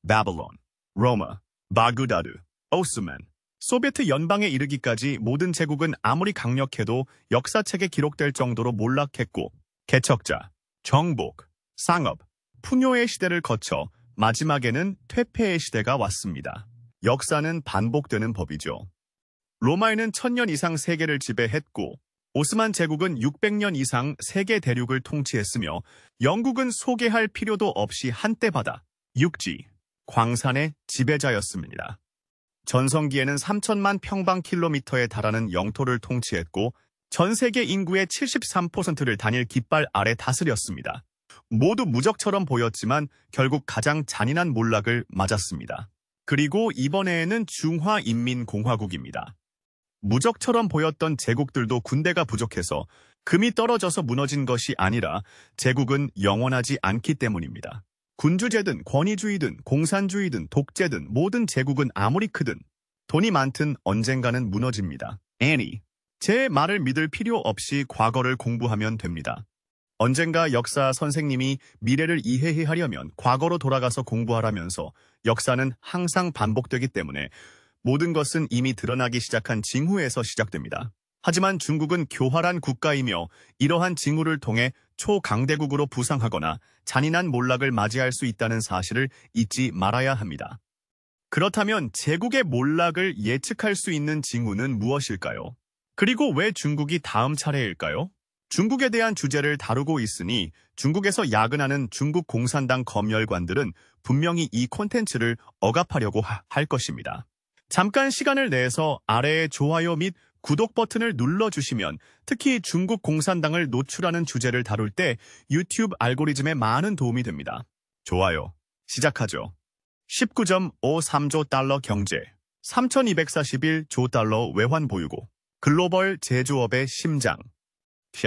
바벨론, 로마, 바그다드, 오스만, 소비에트 연방에 이르기까지 모든 제국은 아무리 강력해도 역사책에 기록될 정도로 몰락했고 개척자, 정복, 상업, 풍요의 시대를 거쳐 마지막에는 퇴폐의 시대가 왔습니다. 역사는 반복되는 법이죠. 로마에는 1000년 이상 세계를 지배했고 오스만 제국은 600년 이상 세계 대륙을 통치했으며 영국은 소개할 필요도 없이 한때 바다, 육지, 광산의 지배자였습니다. 전성기에는 3천만 평방킬로미터에 달하는 영토를 통치했고 전 세계 인구의 73%를 단일 깃발 아래 다스렸습니다. 모두 무적처럼 보였지만 결국 가장 잔인한 몰락을 맞았습니다. 그리고 이번에는 중화인민공화국입니다. 무적처럼 보였던 제국들도 군대가 부족해서 금이 떨어져서 무너진 것이 아니라 제국은 영원하지 않기 때문입니다. 군주제든 권위주의든 공산주의든 독재든 모든 제국은 아무리 크든 돈이 많든 언젠가는 무너집니다. 애니, 제 말을 믿을 필요 없이 과거를 공부하면 됩니다. 언젠가 역사 선생님이 미래를 이해하려면 과거로 돌아가서 공부하라면서 역사는 항상 반복되기 때문에 모든 것은 이미 드러나기 시작한 징후에서 시작됩니다. 하지만 중국은 교활한 국가이며 이러한 징후를 통해 초강대국으로 부상하거나 잔인한 몰락을 맞이할 수 있다는 사실을 잊지 말아야 합니다. 그렇다면 제국의 몰락을 예측할 수 있는 징후는 무엇일까요? 그리고 왜 중국이 다음 차례일까요? 중국에 대한 주제를 다루고 있으니 중국에서 야근하는 중국 공산당 검열관들은 분명히 이 콘텐츠를 억압하려고 할 것입니다. 잠깐 시간을 내서 아래의 좋아요 및 구독 버튼을 눌러주시면 특히 중국 공산당을 노출하는 주제를 다룰 때 유튜브 알고리즘에 많은 도움이 됩니다. 좋아요. 시작하죠. 19.53조 달러 경제, 3241조 달러 외환 보유고, 글로벌 제조업의 심장.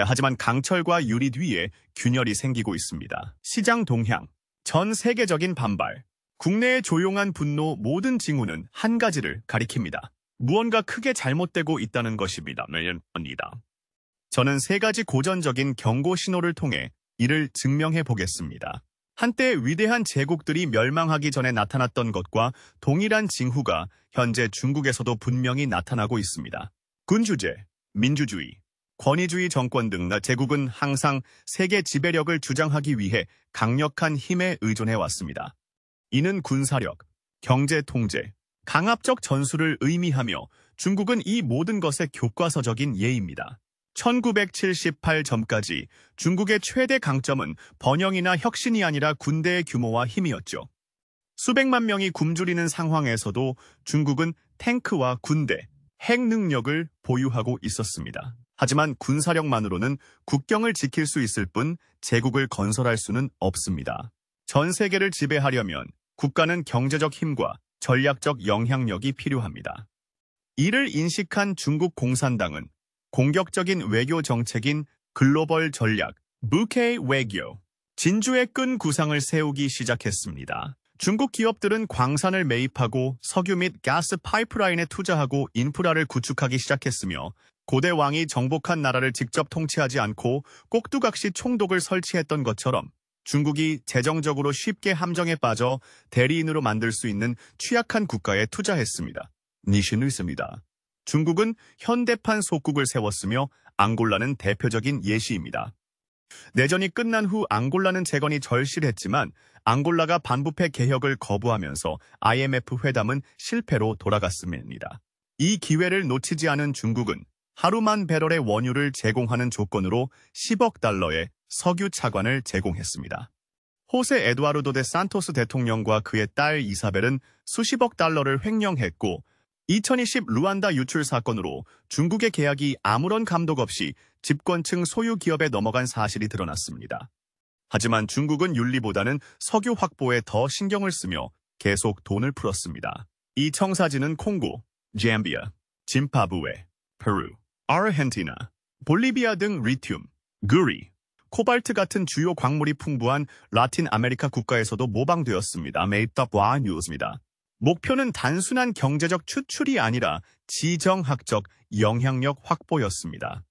하지만 강철과 유리 뒤에 균열이 생기고 있습니다. 시장 동향, 전 세계적인 반발, 국내의 조용한 분노 모든 징후는 한 가지를 가리킵니다. 무언가 크게 잘못되고 있다는 것입니다. 저는 세 가지 고전적인 경고 신호를 통해 이를 증명해 보겠습니다. 한때 위대한 제국들이 멸망하기 전에 나타났던 것과 동일한 징후가 현재 중국에서도 분명히 나타나고 있습니다. 군주제, 민주주의, 권위주의 정권 등 제국은 항상 세계 지배력을 주장하기 위해 강력한 힘에 의존해 왔습니다. 이는 군사력, 경제 통제, 강압적 전술을 의미하며 중국은 이 모든 것의 교과서적인 예입니다. 1978점까지 중국의 최대 강점은 번영이나 혁신이 아니라 군대의 규모와 힘이었죠. 수백만 명이 굶주리는 상황에서도 중국은 탱크와 군대, 핵 능력을 보유하고 있었습니다. 하지만 군사력만으로는 국경을 지킬 수 있을 뿐 제국을 건설할 수는 없습니다. 전 세계를 지배하려면 국가는 경제적 힘과 전략적 영향력이 필요합니다. 이를 인식한 중국 공산당은 공격적인 외교 정책인 글로벌 전략, 부케 외교, 진주의 끈 구상을 세우기 시작했습니다. 중국 기업들은 광산을 매입하고 석유 및 가스 파이프라인에 투자하고 인프라를 구축하기 시작했으며 고대 왕이 정복한 나라를 직접 통치하지 않고 꼭두각시 총독을 설치했던 것처럼 중국이 재정적으로 쉽게 함정에 빠져 대리인으로 만들 수 있는 취약한 국가에 투자했습니다. 니신을 씁니다. 중국은 현대판 속국을 세웠으며 앙골라는 대표적인 예시입니다. 내전이 끝난 후 앙골라는 재건이 절실했지만 앙골라가 반부패 개혁을 거부하면서 IMF 회담은 실패로 돌아갔습니다. 이 기회를 놓치지 않은 중국은 하루만 배럴의 원유를 제공하는 조건으로 10억 달러의 석유 차관을 제공했습니다. 호세 에두아르도 데 산토스 대통령과 그의 딸 이사벨은 수십억 달러를 횡령했고 2020 루안다 유출 사건으로 중국의 계약이 아무런 감독 없이 집권층 소유 기업에 넘어간 사실이 드러났습니다. 하지만 중국은 윤리보다는 석유 확보에 더 신경을 쓰며 계속 돈을 풀었습니다. 이 청사진은 콩고, 잠비아, 짐바브웨, 페루, 아르헨티나, 볼리비아 등 리튬, 구리, 코발트 같은 주요 광물이 풍부한 라틴 아메리카 국가에서도 모방되었습니다. 메이탑와 뉴스입니다. 목표는 단순한 경제적 추출이 아니라 지정학적 영향력 확보였습니다.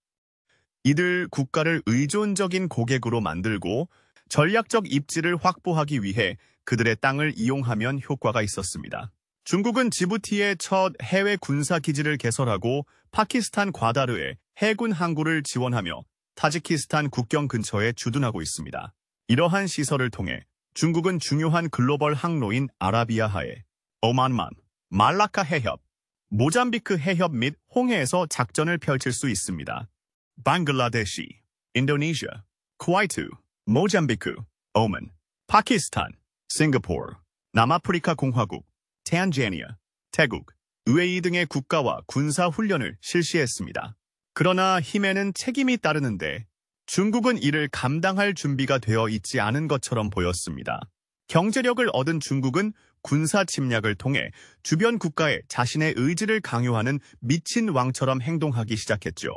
이들 국가를 의존적인 고객으로 만들고 전략적 입지를 확보하기 위해 그들의 땅을 이용하면 효과가 있었습니다. 중국은 지부티에 첫 해외 군사 기지를 개설하고 파키스탄 과다르에 해군 항구를 지원하며 타지키스탄 국경 근처에 주둔하고 있습니다. 이러한 시설을 통해 중국은 중요한 글로벌 항로인 아라비아하에 오만만, 말라카 해협, 모잠비크 해협 및 홍해에서 작전을 펼칠 수 있습니다. 방글라데시, 인도네시아, 쿠와이트, 모잠비크, 오만, 파키스탄, 싱가포르, 남아프리카 공화국, 태안제니아, 태국, UAE 등의 국가와 군사 훈련을 실시했습니다. 그러나 힘에는 책임이 따르는데 중국은 이를 감당할 준비가 되어 있지 않은 것처럼 보였습니다. 경제력을 얻은 중국은 군사 침략을 통해 주변 국가에 자신의 의지를 강요하는 미친 왕처럼 행동하기 시작했죠.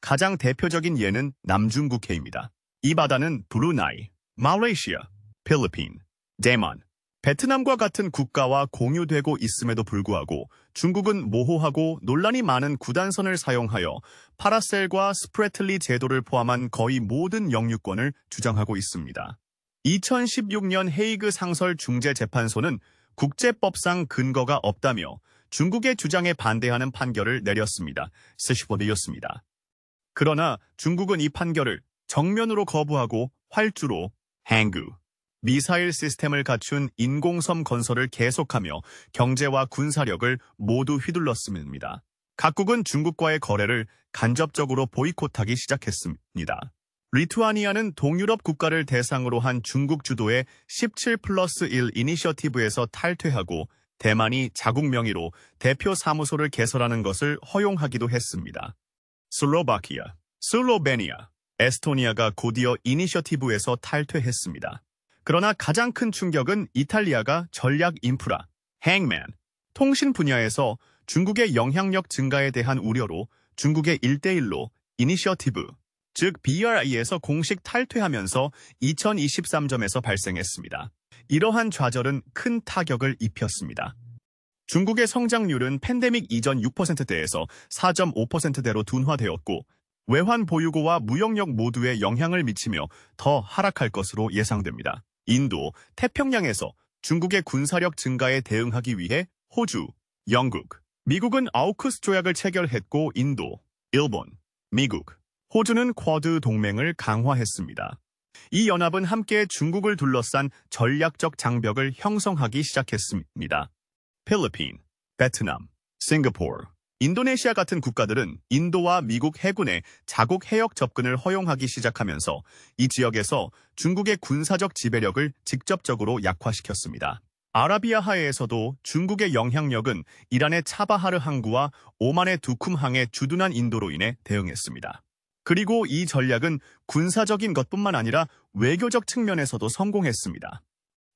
가장 대표적인 예는 남중국해입니다. 이 바다는 브루나이, 말레이시아, 필리핀, 대만, 베트남과 같은 국가와 공유되고 있음에도 불구하고 중국은 모호하고 논란이 많은 구단선을 사용하여 파라셀과 스프래틀리 제도를 포함한 거의 모든 영유권을 주장하고 있습니다. 2016년 헤이그 상설 중재재판소는 국제법상 근거가 없다며 중국의 주장에 반대하는 판결을 내렸습니다. 스시보드였습니다. 그러나 중국은 이 판결을 정면으로 거부하고 활주로, 항구, 미사일 시스템을 갖춘 인공섬 건설을 계속하며 경제와 군사력을 모두 휘둘렀습니다. 각국은 중국과의 거래를 간접적으로 보이콧하기 시작했습니다. 리투아니아는 동유럽 국가를 대상으로 한 중국 주도의 17+1 이니셔티브에서 탈퇴하고 대만이 자국 명의로 대표 사무소를 개설하는 것을 허용하기도 했습니다. 슬로바키아, 슬로베니아, 에스토니아가 곧이어 이니셔티브에서 탈퇴했습니다. 그러나 가장 큰 충격은 이탈리아가 전략 인프라, 행맨, 통신 분야에서 중국의 영향력 증가에 대한 우려로 중국의 1대1로 이니셔티브, 즉 BRI에서 공식 탈퇴하면서 2023점에서 발생했습니다. 이러한 좌절은 큰 타격을 입혔습니다. 중국의 성장률은 팬데믹 이전 6%대에서 4.5%대로 둔화되었고 외환 보유고와 무역력 모두에 영향을 미치며 더 하락할 것으로 예상됩니다. 인도, 태평양에서 중국의 군사력 증가에 대응하기 위해 호주, 영국, 미국은 아우쿠스 조약을 체결했고 인도, 일본, 미국, 호주는 쿼드 동맹을 강화했습니다. 이 연합은 함께 중국을 둘러싼 전략적 장벽을 형성하기 시작했습니다. 필리핀, 베트남, 싱가포르, 인도네시아 같은 국가들은 인도와 미국 해군의 자국 해역 접근을 허용하기 시작하면서 이 지역에서 중국의 군사적 지배력을 직접적으로 약화시켰습니다. 아라비아하에서도 중국의 영향력은 이란의 차바하르 항구와 오만의 두쿰항에 주둔한 인도로 인해 대응했습니다. 그리고 이 전략은 군사적인 것뿐만 아니라 외교적 측면에서도 성공했습니다.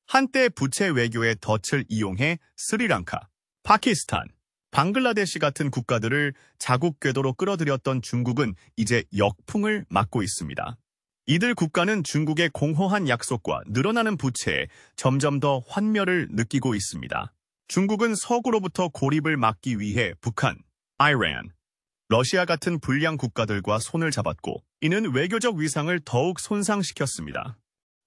한때 부채 외교의 덫을 이용해 스리랑카, 파키스탄, 방글라데시 같은 국가들을 자국 궤도로 끌어들였던 중국은 이제 역풍을 맞고 있습니다. 이들 국가는 중국의 공허한 약속과 늘어나는 부채에 점점 더 환멸을 느끼고 있습니다. 중국은 서구로부터 고립을 막기 위해 북한, 이란, 러시아 같은 불량 국가들과 손을 잡았고 이는 외교적 위상을 더욱 손상시켰습니다.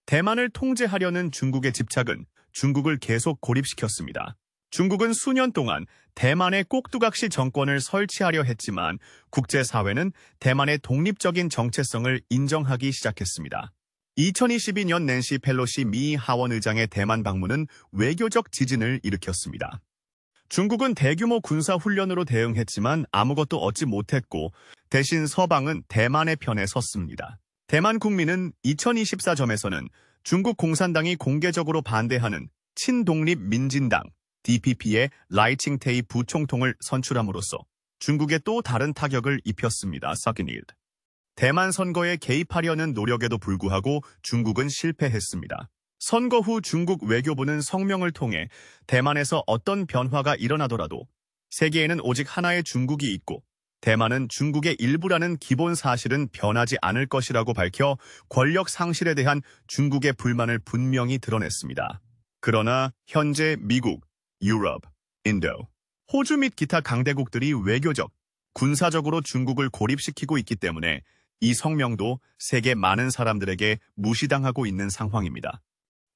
대만을 통제하려는 중국의 집착은 중국을 계속 고립시켰습니다. 중국은 수년 동안 대만의 꼭두각시 정권을 설치하려 했지만 국제사회는 대만의 독립적인 정체성을 인정하기 시작했습니다. 2022년 낸시 펠로시 미 하원 의장의 대만 방문은 외교적 지진을 일으켰습니다. 중국은 대규모 군사훈련으로 대응했지만 아무것도 얻지 못했고 대신 서방은 대만의 편에 섰습니다. 대만 국민은 2024점에서는 중국 공산당이 공개적으로 반대하는 친독립 민진당 DPP의 라이칭테이 부총통을 선출함으로써 중국에 또 다른 타격을 입혔습니다. 서기닐드. 대만 선거에 개입하려는 노력에도 불구하고 중국은 실패했습니다. 선거 후 중국 외교부는 성명을 통해 대만에서 어떤 변화가 일어나더라도 세계에는 오직 하나의 중국이 있고 대만은 중국의 일부라는 기본 사실은 변하지 않을 것이라고 밝혀 권력 상실에 대한 중국의 불만을 분명히 드러냈습니다. 그러나 현재 미국, 유럽, 인도, 호주 및 기타 강대국들이 외교적, 군사적으로 중국을 고립시키고 있기 때문에 이 성명도 세계 많은 사람들에게 무시당하고 있는 상황입니다.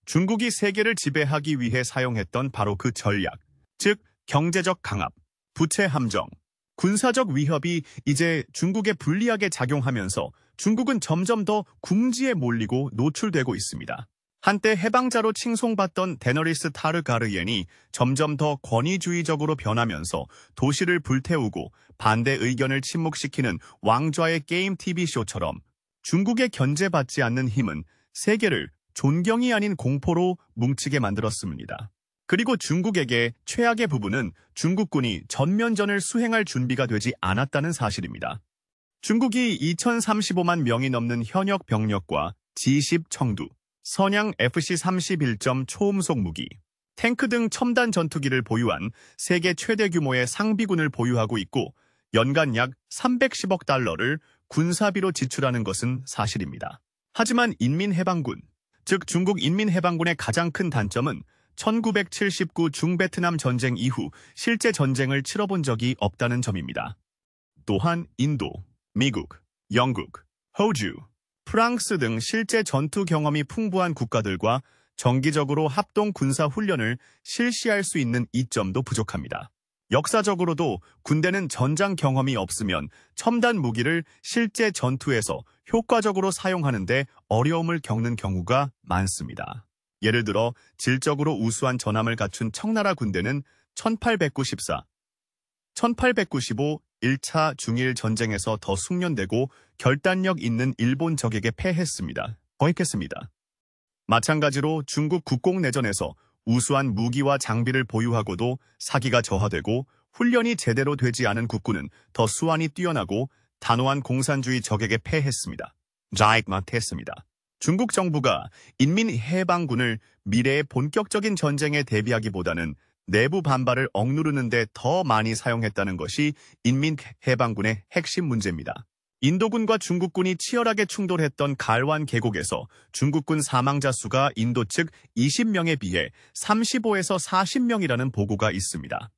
중국이 세계를 지배하기 위해 사용했던 바로 그 전략, 즉 경제적 강압, 부채 함정, 군사적 위협이 이제 중국에 불리하게 작용하면서 중국은 점점 더 궁지에 몰리고 노출되고 있습니다. 한때 해방자로 칭송받던 데너리스 타르가르옌이 점점 더 권위주의적으로 변하면서 도시를 불태우고 반대 의견을 침묵시키는 왕좌의 게임 TV쇼처럼 중국에 견제받지 않는 힘은 세계를 존경이 아닌 공포로 뭉치게 만들었습니다. 그리고 중국에게 최악의 부분은 중국군이 전면전을 수행할 준비가 되지 않았다는 사실입니다. 중국이 2035만 명이 넘는 현역 병력과 G10 청두, 선양 FC-31점 초음속 무기, 탱크 등 첨단 전투기를 보유한 세계 최대 규모의 상비군을 보유하고 있고 연간 약 310억 달러를 군사비로 지출하는 것은 사실입니다. 하지만 인민해방군, 즉 중국 인민해방군의 가장 큰 단점은 1979 중베트남 전쟁 이후 실제 전쟁을 치러본 적이 없다는 점입니다. 또한 인도, 미국, 영국, 호주, 프랑스 등 실제 전투 경험이 풍부한 국가들과 정기적으로 합동 군사 훈련을 실시할 수 있는 이점도 부족합니다. 역사적으로도 군대는 전장 경험이 없으면 첨단 무기를 실제 전투에서 효과적으로 사용하는 데 어려움을 겪는 경우가 많습니다. 예를 들어 질적으로 우수한 전함을 갖춘 청나라 군대는 1894, 1895 1차 중일 전쟁에서 더 숙련되고 결단력 있는 일본 적에게 패했습니다. 거익했습니다. 마찬가지로 중국 국공내전에서 우수한 무기와 장비를 보유하고도 사기가 저하되고 훈련이 제대로 되지 않은 국군은 더 수완이 뛰어나고 단호한 공산주의 적에게 패했습니다. 자익mat했습니다. 중국 정부가 인민해방군을 미래의 본격적인 전쟁에 대비하기보다는 내부 반발을 억누르는 데 더 많이 사용했다는 것이 인민해방군의 핵심 문제입니다. 인도군과 중국군이 치열하게 충돌했던 갈완 계곡에서 중국군 사망자 수가 인도 측 20명에 비해 35에서 40명이라는 보고가 있습니다.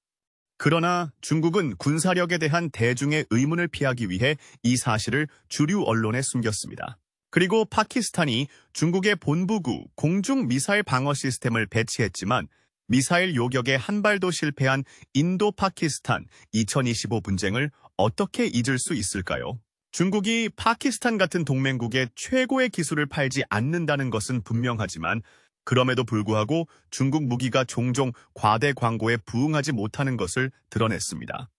그러나 중국은 군사력에 대한 대중의 의문을 피하기 위해 이 사실을 주류 언론에 숨겼습니다. 그리고 파키스탄이 중국의 본부구 공중 미사일 방어 시스템을 배치했지만 미사일 요격에 한 발도 실패한 인도-파키스탄 2025 분쟁을 어떻게 잊을 수 있을까요? 중국이 파키스탄 같은 동맹국에 최고의 기술을 팔지 않는다는 것은 분명하지만 그럼에도 불구하고 중국 무기가 종종 과대 광고에 부응하지 못하는 것을 드러냈습니다.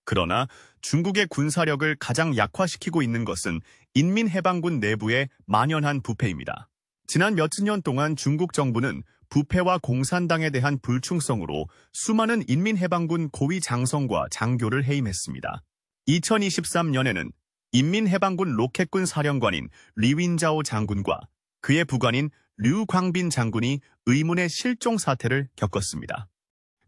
그러나 중국의 군사력을 가장 약화시키고 있는 것은 인민해방군 내부의 만연한 부패입니다. 지난 몇십 년 동안 중국 정부는 부패와 공산당에 대한 불충성으로 수많은 인민해방군 고위 장성과 장교를 해임했습니다. 2023년에는 인민해방군 로켓군 사령관인 리윈자오 장군과 그의 부관인 류광빈 장군이 의문의 실종 사태를 겪었습니다.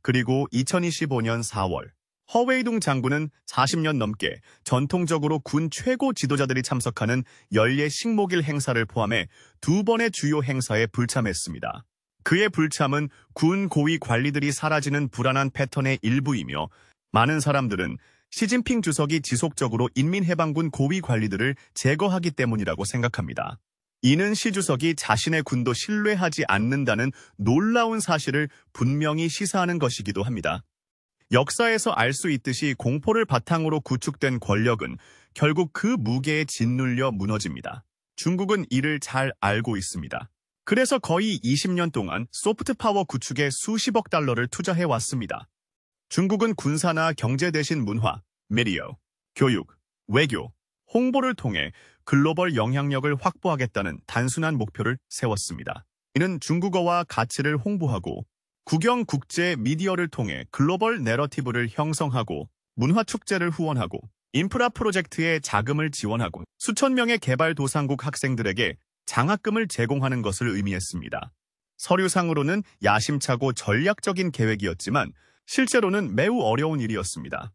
그리고 2025년 4월 허웨이둥 장군은 40년 넘게 전통적으로 군 최고 지도자들이 참석하는 연례 식목일 행사를 포함해 2번의 주요 행사에 불참했습니다. 그의 불참은 군 고위 관리들이 사라지는 불안한 패턴의 일부이며 많은 사람들은 시진핑 주석이 지속적으로 인민해방군 고위 관리들을 제거하기 때문이라고 생각합니다. 이는 시 주석이 자신의 군도 신뢰하지 않는다는 놀라운 사실을 분명히 시사하는 것이기도 합니다. 역사에서 알 수 있듯이 공포를 바탕으로 구축된 권력은 결국 그 무게에 짓눌려 무너집니다. 중국은 이를 잘 알고 있습니다. 그래서 거의 20년 동안 소프트 파워 구축에 수십억 달러를 투자해왔습니다. 중국은 군사나 경제 대신 문화, 미디어, 교육, 외교, 홍보를 통해 글로벌 영향력을 확보하겠다는 단순한 목표를 세웠습니다. 이는 중국어와 가치를 홍보하고 국영 국제 미디어를 통해 글로벌 내러티브를 형성하고 문화 축제를 후원하고 인프라 프로젝트에 자금을 지원하고 수천 명의 개발도상국 학생들에게 장학금을 제공하는 것을 의미했습니다. 서류상으로는 야심차고 전략적인 계획이었지만 실제로는 매우 어려운 일이었습니다.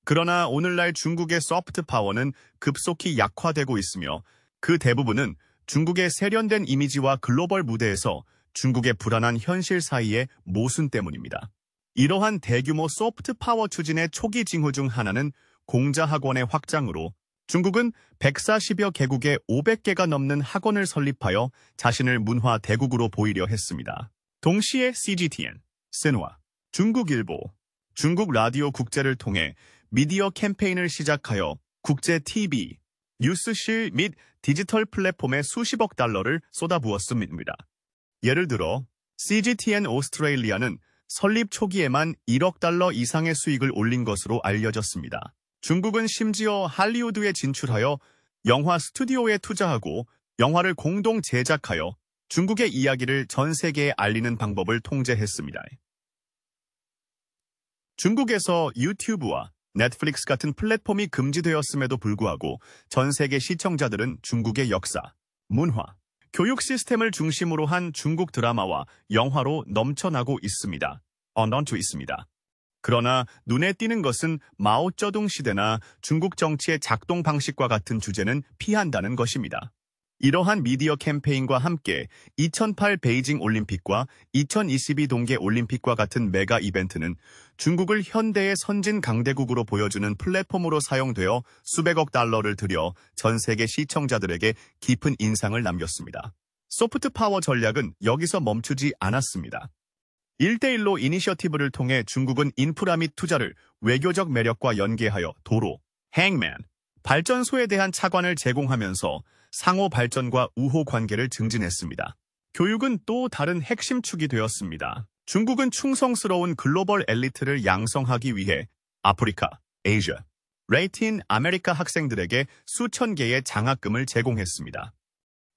그러나 오늘날 중국의 소프트 파워는 급속히 약화되고 있으며 그 대부분은 중국의 세련된 이미지와 글로벌 무대에서 중국의 불안한 현실 사이의 모순 때문입니다. 이러한 대규모 소프트 파워 추진의 초기 징후 중 하나는 공자학원의 확장으로 중국은 140여 개국에 500개가 넘는 학원을 설립하여 자신을 문화 대국으로 보이려 했습니다. 동시에 CGTN, 신화, 중국일보, 중국 라디오 국제를 통해 미디어 캠페인을 시작하여 국제 TV, 뉴스실 및 디지털 플랫폼에 수십억 달러를 쏟아부었습니다. 예를 들어 CGTN 오스트레일리아는 설립 초기에만 1억 달러 이상의 수익을 올린 것으로 알려졌습니다. 중국은 심지어 할리우드에 진출하여 영화 스튜디오에 투자하고 영화를 공동 제작하여 중국의 이야기를 전 세계에 알리는 방법을 통제했습니다. 중국에서 유튜브와 넷플릭스 같은 플랫폼이 금지되었음에도 불구하고 전 세계 시청자들은 중국의 역사, 문화, 교육 시스템을 중심으로 한 중국 드라마와 영화로 넘쳐나고 있습니다. 그러나 눈에 띄는 것은 마오쩌둥 시대나 중국 정치의 작동 방식과 같은 주제는 피한다는 것입니다. 이러한 미디어 캠페인과 함께 2008 베이징 올림픽과 2022 동계 올림픽과 같은 메가 이벤트는 중국을 현대의 선진 강대국으로 보여주는 플랫폼으로 사용되어 수백억 달러를 들여 전 세계 시청자들에게 깊은 인상을 남겼습니다. 소프트 파워 전략은 여기서 멈추지 않았습니다. 1대1로 이니셔티브를 통해 중국은 인프라 및 투자를 외교적 매력과 연계하여 도로, 행맨, 발전소에 대한 차관을 제공하면서 상호 발전과 우호 관계를 증진했습니다. 교육은 또 다른 핵심 축이 되었습니다. 중국은 충성스러운 글로벌 엘리트를 양성하기 위해 아프리카, 아시아, 레이틴 아메리카 학생들에게 수천 개의 장학금을 제공했습니다.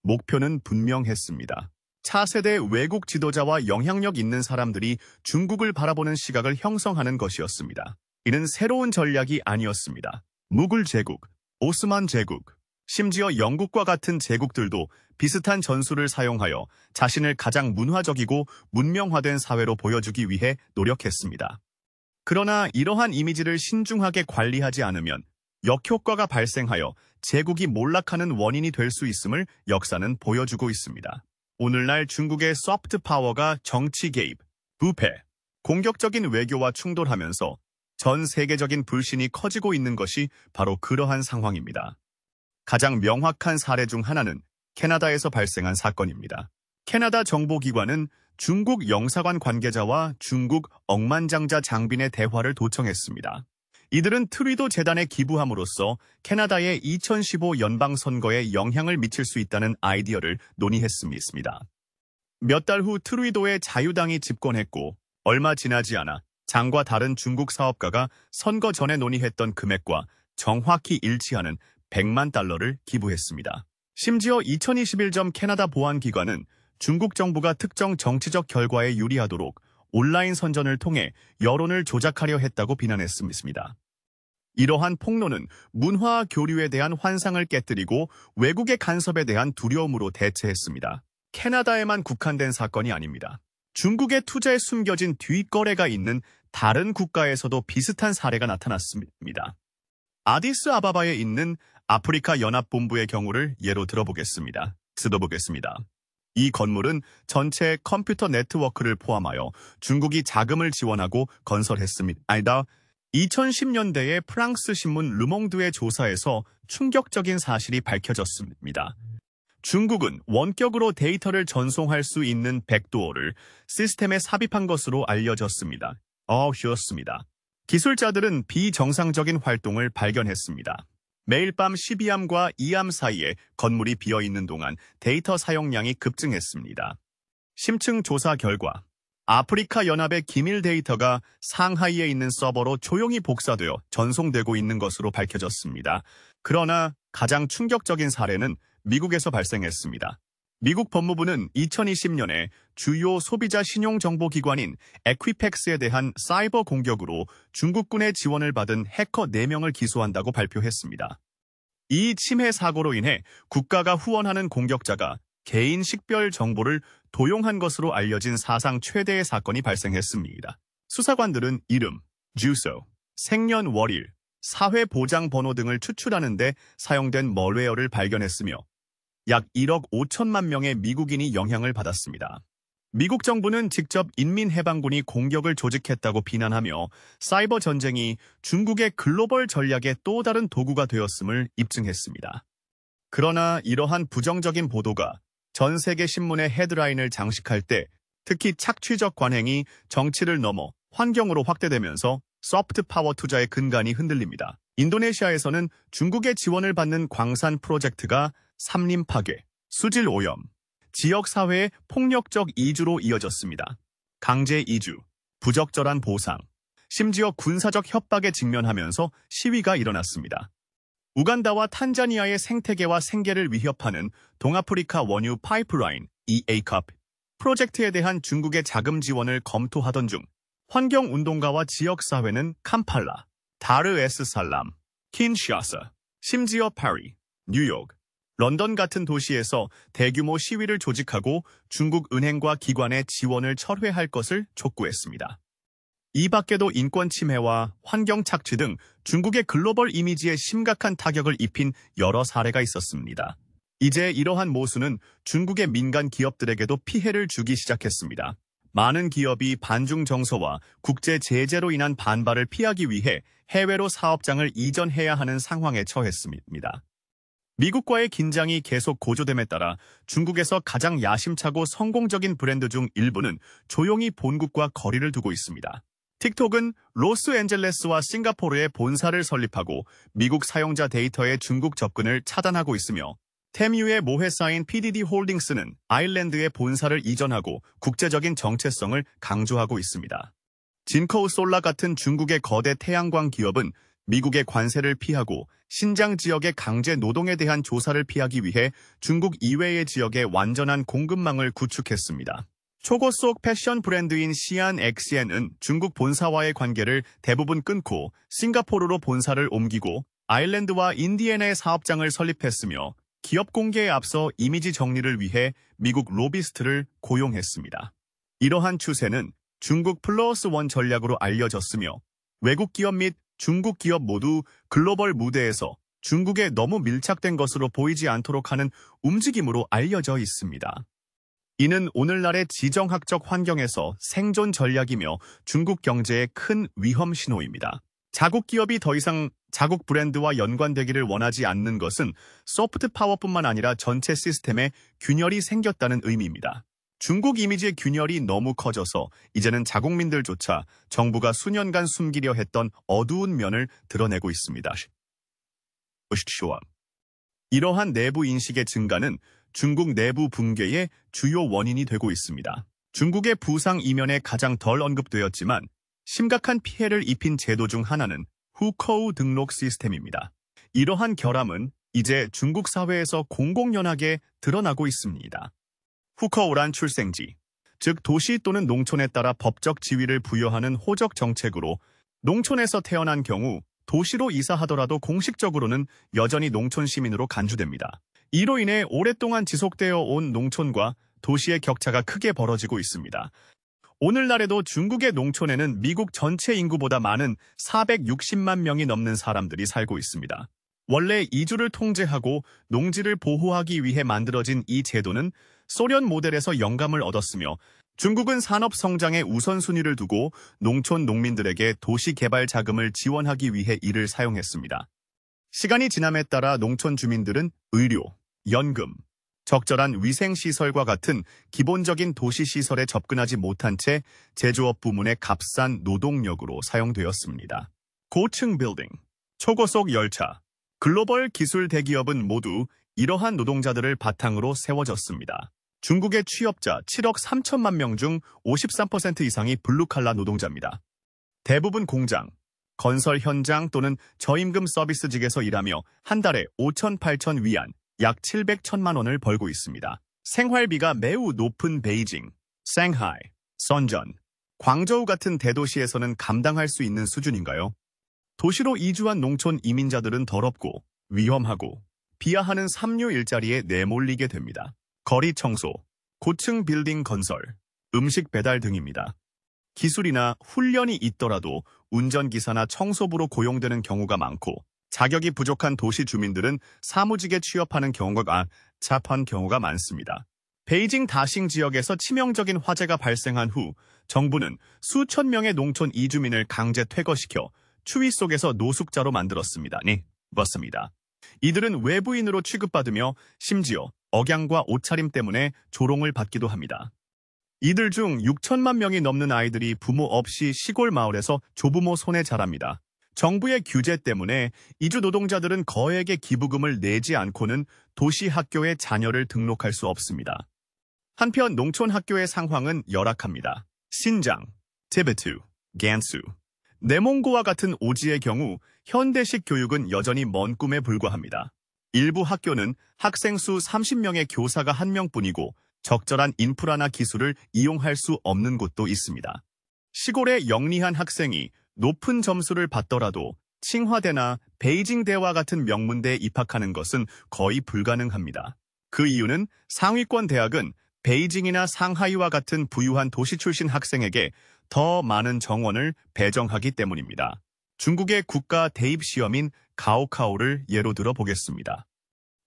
목표는 분명했습니다. 차세대 외국 지도자와 영향력 있는 사람들이 중국을 바라보는 시각을 형성하는 것이었습니다. 이는 새로운 전략이 아니었습니다. 무굴 제국, 오스만 제국, 심지어 영국과 같은 제국들도 비슷한 전술을 사용하여 자신을 가장 문화적이고 문명화된 사회로 보여주기 위해 노력했습니다. 그러나 이러한 이미지를 신중하게 관리하지 않으면 역효과가 발생하여 제국이 몰락하는 원인이 될 수 있음을 역사는 보여주고 있습니다. 오늘날 중국의 소프트 파워가 정치 개입, 부패, 공격적인 외교와 충돌하면서 전 세계적인 불신이 커지고 있는 것이 바로 그러한 상황입니다. 가장 명확한 사례 중 하나는 캐나다에서 발생한 사건입니다. 캐나다 정보기관은 중국 영사관 관계자와 중국 억만장자 장빈의 대화를 도청했습니다. 이들은 트루도 재단에 기부함으로써 캐나다의 2015 연방선거에 영향을 미칠 수 있다는 아이디어를 논의했습니다. 몇 달 후 트루도의 자유당이 집권했고 얼마 지나지 않아 장과 다른 중국 사업가가 선거 전에 논의했던 금액과 정확히 일치하는 100만 달러를 기부했습니다. 심지어 2021년 캐나다 보안기관은 중국 정부가 특정 정치적 결과에 유리하도록 온라인 선전을 통해 여론을 조작하려 했다고 비난했습니다. 이러한 폭로는 문화 교류에 대한 환상을 깨뜨리고 외국의 간섭에 대한 두려움으로 대체했습니다. 캐나다에만 국한된 사건이 아닙니다. 중국의 투자에 숨겨진 뒷거래가 있는 다른 국가에서도 비슷한 사례가 나타났습니다. 아디스아바바에 있는 아프리카 연합본부의 경우를 예로 들어보겠습니다. 이 건물은 전체 컴퓨터 네트워크를 포함하여 중국이 자금을 지원하고 건설했습니다. 2010년대에 프랑스 신문 르몽드의 조사에서 충격적인 사실이 밝혀졌습니다. 중국은 원격으로 데이터를 전송할 수 있는 백도어를 시스템에 삽입한 것으로 알려졌습니다. 기술자들은 비정상적인 활동을 발견했습니다. 매일 밤 12암과 2암 사이에 건물이 비어있는 동안 데이터 사용량이 급증했습니다. 심층 조사 결과 아프리카 연합의 기밀 데이터가 상하이에 있는 서버로 조용히 복사되어 전송되고 있는 것으로 밝혀졌습니다. 그러나 가장 충격적인 사례는 미국에서 발생했습니다. 미국 법무부는 2020년에 주요 소비자 신용정보기관인 에퀴팩스에 대한 사이버 공격으로 중국군의 지원을 받은 해커 4명을 기소한다고 발표했습니다. 이 침해 사고로 인해 국가가 후원하는 공격자가 개인 식별 정보를 도용한 것으로 알려진 사상 최대의 사건이 발생했습니다. 수사관들은 이름, 주소, 생년월일, 사회보장번호 등을 추출하는 데 사용된 멀웨어를 발견했으며 약 1억 5천만 명의 미국인이 영향을 받았습니다. 미국 정부는 직접 인민해방군이 공격을 조직했다고 비난하며 사이버 전쟁이 중국의 글로벌 전략의 또 다른 도구가 되었음을 입증했습니다. 그러나 이러한 부정적인 보도가 전 세계 신문의 헤드라인을 장식할 때 특히 착취적 관행이 정치를 넘어 환경으로 확대되면서 소프트 파워 투자의 근간이 흔들립니다. 인도네시아에서는 중국의 지원을 받는 광산 프로젝트가 산림 파괴, 수질 오염, 지역사회의 폭력적 이주로 이어졌습니다. 강제 이주, 부적절한 보상, 심지어 군사적 협박에 직면하면서 시위가 일어났습니다. 우간다와 탄자니아의 생태계와 생계를 위협하는 동아프리카 원유 파이프라인 EA컵 프로젝트에 대한 중국의 자금 지원을 검토하던 중 환경운동가와 지역사회는 캄팔라, 다르에스살람, 킨샤사, 심지어 파리, 뉴욕, 런던 같은 도시에서 대규모 시위를 조직하고 중국 은행과 기관의 지원을 철회할 것을 촉구했습니다. 이 밖에도 인권 침해와 환경 착취 등 중국의 글로벌 이미지에 심각한 타격을 입힌 여러 사례가 있었습니다. 이제 이러한 모순은 중국의 민간 기업들에게도 피해를 주기 시작했습니다. 많은 기업이 반중 정서와 국제 제재로 인한 반발을 피하기 위해 해외로 사업장을 이전해야 하는 상황에 처했습니다. 미국과의 긴장이 계속 고조됨에 따라 중국에서 가장 야심차고 성공적인 브랜드 중 일부는 조용히 본국과 거리를 두고 있습니다. 틱톡은 로스앤젤레스와 싱가포르에 본사를 설립하고 미국 사용자 데이터의 중국 접근을 차단하고 있으며 테뮤의 모회사인 PDD 홀딩스는 아일랜드에 본사를 이전하고 국제적인 정체성을 강조하고 있습니다. 진커우 솔라 같은 중국의 거대 태양광 기업은 미국의 관세를 피하고 신장 지역의 강제 노동에 대한 조사를 피하기 위해 중국 이외의 지역에 완전한 공급망을 구축했습니다. 초고 속 패션 브랜드인 시안 엑시엔은 중국 본사와의 관계를 대부분 끊고 싱가포르로 본사를 옮기고 아일랜드와 인디애나에 사업장을 설립했으며 기업 공개에 앞서 이미지 정리를 위해 미국 로비스트를 고용했습니다. 이러한 추세는 중국 플러스 원 전략으로 알려졌으며 외국 기업 및 중국 기업 모두 글로벌 무대에서 중국에 너무 밀착된 것으로 보이지 않도록 하는 움직임으로 알려져 있습니다. 이는 오늘날의 지정학적 환경에서 생존 전략이며 중국 경제의 큰 위험 신호입니다. 자국 기업이 더 이상 자국 브랜드와 연관되기를 원하지 않는 것은 소프트 파워뿐만 아니라 전체 시스템에 균열이 생겼다는 의미입니다. 중국 이미지의 균열이 너무 커져서 이제는 자국민들조차 정부가 수년간 숨기려 했던 어두운 면을 드러내고 있습니다. 이러한 내부 인식의 증가는 중국 내부 붕괴의 주요 원인이 되고 있습니다. 중국의 부상 이면에 가장 덜 언급되었지만 심각한 피해를 입힌 제도 중 하나는 후커우 등록 시스템입니다. 이러한 결함은 이제 중국 사회에서 공공연하게 드러나고 있습니다. 후커우란 출생지, 즉 도시 또는 농촌에 따라 법적 지위를 부여하는 호적 정책으로 농촌에서 태어난 경우 도시로 이사하더라도 공식적으로는 여전히 농촌 시민으로 간주됩니다. 이로 인해 오랫동안 지속되어 온 농촌과 도시의 격차가 크게 벌어지고 있습니다. 오늘날에도 중국의 농촌에는 미국 전체 인구보다 많은 460만 명이 넘는 사람들이 살고 있습니다. 원래 이주를 통제하고 농지를 보호하기 위해 만들어진 이 제도는 소련 모델에서 영감을 얻었으며 중국은 산업 성장에 우선순위를 두고 농촌 농민들에게 도시 개발 자금을 지원하기 위해 이를 사용했습니다. 시간이 지남에 따라 농촌 주민들은 의료, 연금, 적절한 위생시설과 같은 기본적인 도시시설에 접근하지 못한 채 제조업 부문의 값싼 노동력으로 사용되었습니다. 고층 빌딩, 초고속 열차, 글로벌 기술 대기업은 모두 이러한 노동자들을 바탕으로 세워졌습니다. 중국의 취업자 7억 3천만 명 중 53% 이상이 블루칼라 노동자입니다. 대부분 공장, 건설 현장 또는 저임금 서비스직에서 일하며 한 달에 5천 8천 위안, 약 700천만 원을 벌고 있습니다. 생활비가 매우 높은 베이징, 상하이, 선전, 광저우 같은 대도시에서는 감당할 수 있는 수준인가요? 도시로 이주한 농촌 이민자들은 더럽고 위험하고 비하하는 삼류 일자리에 내몰리게 됩니다. 거리 청소, 고층 빌딩 건설, 음식 배달 등입니다. 기술이나 훈련이 있더라도 운전기사나 청소부로 고용되는 경우가 많고 자격이 부족한 도시 주민들은 사무직에 취업하는 경우가 잡한 경우가 많습니다. 베이징 다싱 지역에서 치명적인 화재가 발생한 후 정부는 수천 명의 농촌 이주민을 강제 퇴거시켜 추위 속에서 노숙자로 만들었습니다. 네, 맞습니다. 이들은 외부인으로 취급받으며 심지어 억양과 옷차림 때문에 조롱을 받기도 합니다. 이들 중 6천만 명이 넘는 아이들이 부모 없이 시골 마을에서 조부모 손에 자랍니다. 정부의 규제 때문에 이주 노동자들은 거액의 기부금을 내지 않고는 도시 학교에 자녀를 등록할 수 없습니다. 한편 농촌 학교의 상황은 열악합니다. 신장, 티베트, 간수, 내몽고와 같은 오지의 경우 현대식 교육은 여전히 먼 꿈에 불과합니다. 일부 학교는 학생 수 30명의 교사가 1명뿐이고 적절한 인프라나 기술을 이용할 수 없는 곳도 있습니다. 시골의 영리한 학생이 높은 점수를 받더라도 칭화대나 베이징대와 같은 명문대에 입학하는 것은 거의 불가능합니다. 그 이유는 상위권 대학은 베이징이나 상하이와 같은 부유한 도시 출신 학생에게 더 많은 정원을 배정하기 때문입니다. 중국의 국가 대입 시험인 가오카오를 예로 들어 보겠습니다.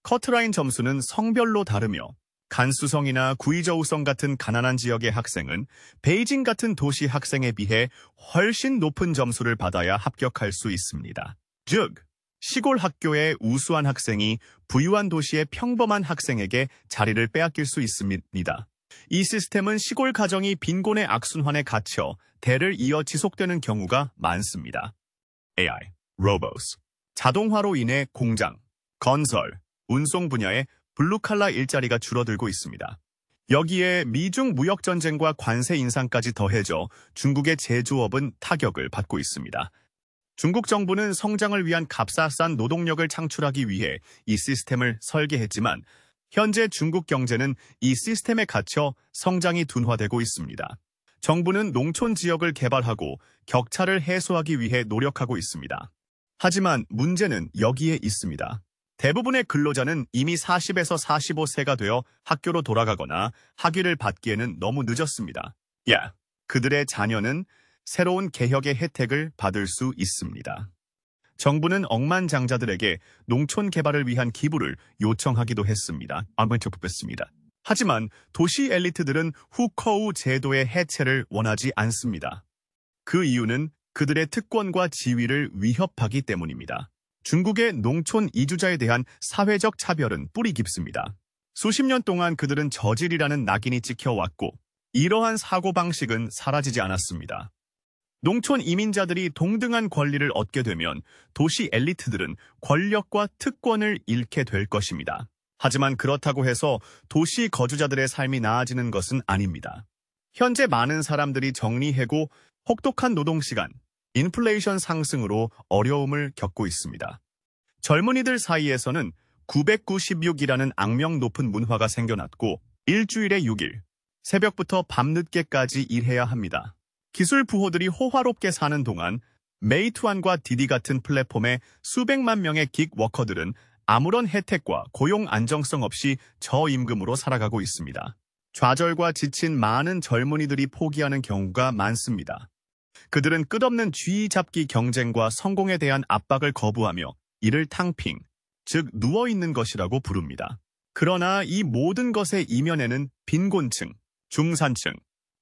커트라인 점수는 성별로 다르며 간수성이나 구이저우성 같은 가난한 지역의 학생은 베이징 같은 도시 학생에 비해 훨씬 높은 점수를 받아야 합격할 수 있습니다. 즉, 시골 학교의 우수한 학생이 부유한 도시의 평범한 학생에게 자리를 빼앗길 수 있습니다. 이 시스템은 시골 가정이 빈곤의 악순환에 갇혀 대를 이어 지속되는 경우가 많습니다. AI, 로봇, 자동화로 인해 공장, 건설, 운송 분야의 블루칼라 일자리가 줄어들고 있습니다. 여기에 미중 무역전쟁과 관세 인상까지 더해져 중국의 제조업은 타격을 받고 있습니다. 중국 정부는 성장을 위한 값싸싼 노동력을 창출하기 위해 이 시스템을 설계했지만 현재 중국 경제는 이 시스템에 갇혀 성장이 둔화되고 있습니다. 정부는 농촌 지역을 개발하고 격차를 해소하기 위해 노력하고 있습니다. 하지만 문제는 여기에 있습니다. 대부분의 근로자는 이미 40에서 45세가 되어 학교로 돌아가거나 학위를 받기에는 너무 늦었습니다. 그들의 자녀는 새로운 개혁의 혜택을 받을 수 있습니다. 정부는 억만장자들에게 농촌 개발을 위한 기부를 요청하기도 했습니다. 하지만 도시 엘리트들은 후커우 제도의 해체를 원하지 않습니다. 그 이유는 그들의 특권과 지위를 위협하기 때문입니다. 중국의 농촌 이주자에 대한 사회적 차별은 뿌리 깊습니다. 수십 년 동안 그들은 저질이라는 낙인이 찍혀왔고 이러한 사고방식은 사라지지 않았습니다. 농촌 이민자들이 동등한 권리를 얻게 되면 도시 엘리트들은 권력과 특권을 잃게 될 것입니다. 하지만 그렇다고 해서 도시 거주자들의 삶이 나아지는 것은 아닙니다. 현재 많은 사람들이 정리해고 혹독한 노동시간, 인플레이션 상승으로 어려움을 겪고 있습니다. 젊은이들 사이에서는 996이라는 악명 높은 문화가 생겨났고 일주일에 6일, 새벽부터 밤늦게까지 일해야 합니다. 기술 부호들이 호화롭게 사는 동안 메이투안과 디디 같은 플랫폼의 수백만 명의 긱 워커들은 아무런 혜택과 고용 안정성 없이 저임금으로 살아가고 있습니다. 좌절과 지친 많은 젊은이들이 포기하는 경우가 많습니다. 그들은 끝없는 쥐 잡기 경쟁과 성공에 대한 압박을 거부하며 이를 탕핑, 즉 누워있는 것이라고 부릅니다. 그러나 이 모든 것의 이면에는 빈곤층, 중산층,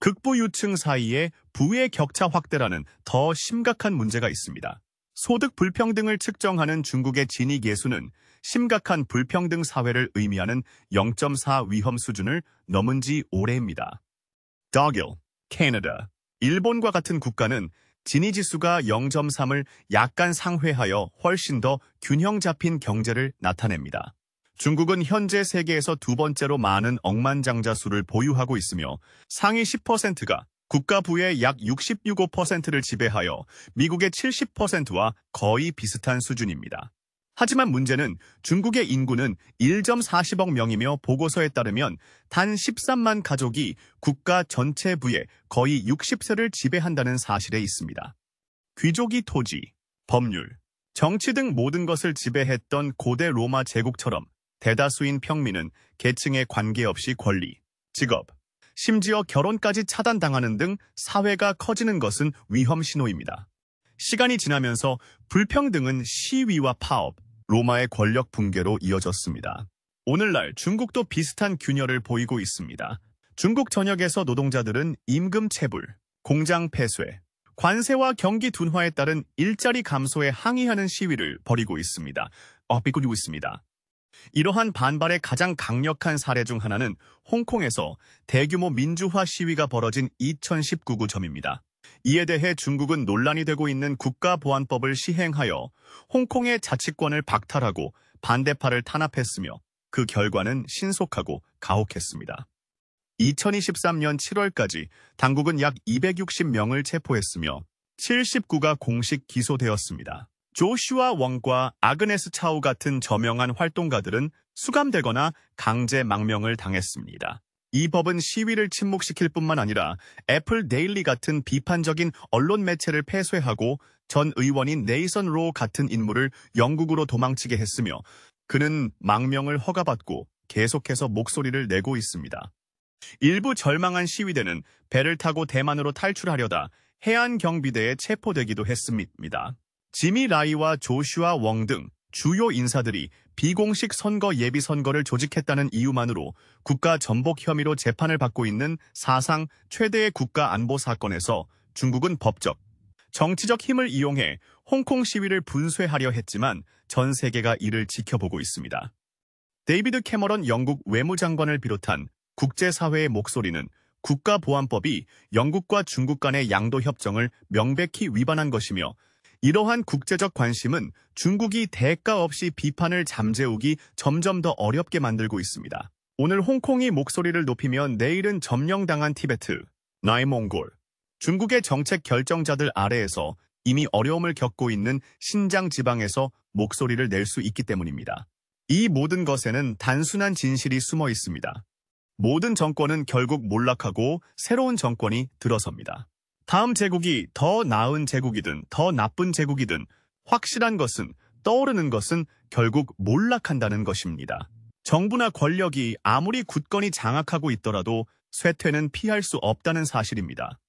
극부유층 사이의 부의 격차 확대라는 더 심각한 문제가 있습니다. 소득 불평등을 측정하는 중국의 지니 계수는 심각한 불평등 사회를 의미하는 0.4 위험 수준을 넘은 지 오래입니다. 독일, 캐나다, 일본과 같은 국가는 지니 지수가 0.3을 약간 상회하여 훨씬 더 균형 잡힌 경제를 나타냅니다. 중국은 현재 세계에서 두 번째로 많은 억만장자 수를 보유하고 있으며 상위 10%가 국가 부의 약 65%를 지배하여 미국의 70%와 거의 비슷한 수준입니다. 하지만 문제는 중국의 인구는 1.40억 명이며 보고서에 따르면 단 13만 가족이 국가 전체 부의 거의 60세를 지배한다는 사실에 있습니다. 귀족이 토지, 법률, 정치 등 모든 것을 지배했던 고대 로마 제국처럼 대다수인 평민은 계층에 관계없이 권리, 직업, 심지어 결혼까지 차단당하는 등 사회가 커지는 것은 위험 신호입니다. 시간이 지나면서 불평등은 시위와 파업, 로마의 권력 붕괴로 이어졌습니다. 오늘날 중국도 비슷한 균열을 보이고 있습니다. 중국 전역에서 노동자들은 임금 체불, 공장 폐쇄, 관세와 경기 둔화에 따른 일자리 감소에 항의하는 시위를 벌이고 있습니다. 벌이고 있습니다. 이러한 반발의 가장 강력한 사례 중 하나는 홍콩에서 대규모 민주화 시위가 벌어진 2019구 점입니다. 이에 대해 중국은 논란이 되고 있는 국가보안법을 시행하여 홍콩의 자치권을 박탈하고 반대파를 탄압했으며 그 결과는 신속하고 가혹했습니다. 2023년 7월까지 당국은 약 260명을 체포했으며 79가 공식 기소되었습니다. 조슈아 웡과 아그네스 차우 같은 저명한 활동가들은 수감되거나 강제 망명을 당했습니다. 이 법은 시위를 침묵시킬 뿐만 아니라 애플 데일리 같은 비판적인 언론 매체를 폐쇄하고 전 의원인 네이선 로 같은 인물을 영국으로 도망치게 했으며 그는 망명을 허가받고 계속해서 목소리를 내고 있습니다. 일부 절망한 시위대는 배를 타고 대만으로 탈출하려다 해안경비대에 체포되기도 했습니다. 지미 라이와 조슈아 웡 등 주요 인사들이 비공식 선거 예비 선거를 조직했다는 이유만으로 국가 전복 혐의로 재판을 받고 있는 사상 최대의 국가 안보 사건에서 중국은 법적, 정치적 힘을 이용해 홍콩 시위를 분쇄하려 했지만 전 세계가 이를 지켜보고 있습니다. 데이비드 캐머런 영국 외무장관을 비롯한 국제사회의 목소리는 국가보안법이 영국과 중국 간의 양도 협정을 명백히 위반한 것이며 이러한 국제적 관심은 중국이 대가 없이 비판을 잠재우기 점점 더 어렵게 만들고 있습니다. 오늘 홍콩이 목소리를 높이면 내일은 점령당한 티베트, 나이몽골, 중국의 정책 결정자들 아래에서 이미 어려움을 겪고 있는 신장 지방에서 목소리를 낼 수 있기 때문입니다. 이 모든 것에는 단순한 진실이 숨어 있습니다. 모든 정권은 결국 몰락하고 새로운 정권이 들어섭니다. 다음 제국이 더 나은 제국이든 더 나쁜 제국이든 확실한 것은 떠오르는 것은 결국 몰락한다는 것입니다. 정부나 권력이 아무리 굳건히 장악하고 있더라도 쇠퇴는 피할 수 없다는 사실입니다.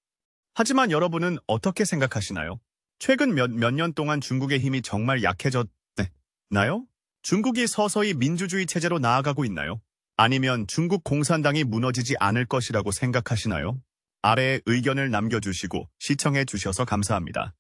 하지만 여러분은 어떻게 생각하시나요? 최근 몇 년 동안 중국의 힘이 정말 약해졌나요? 중국이 서서히 민주주의 체제로 나아가고 있나요? 아니면 중국 공산당이 무너지지 않을 것이라고 생각하시나요? 아래에 의견을 남겨주시고 시청해 주셔서 감사합니다.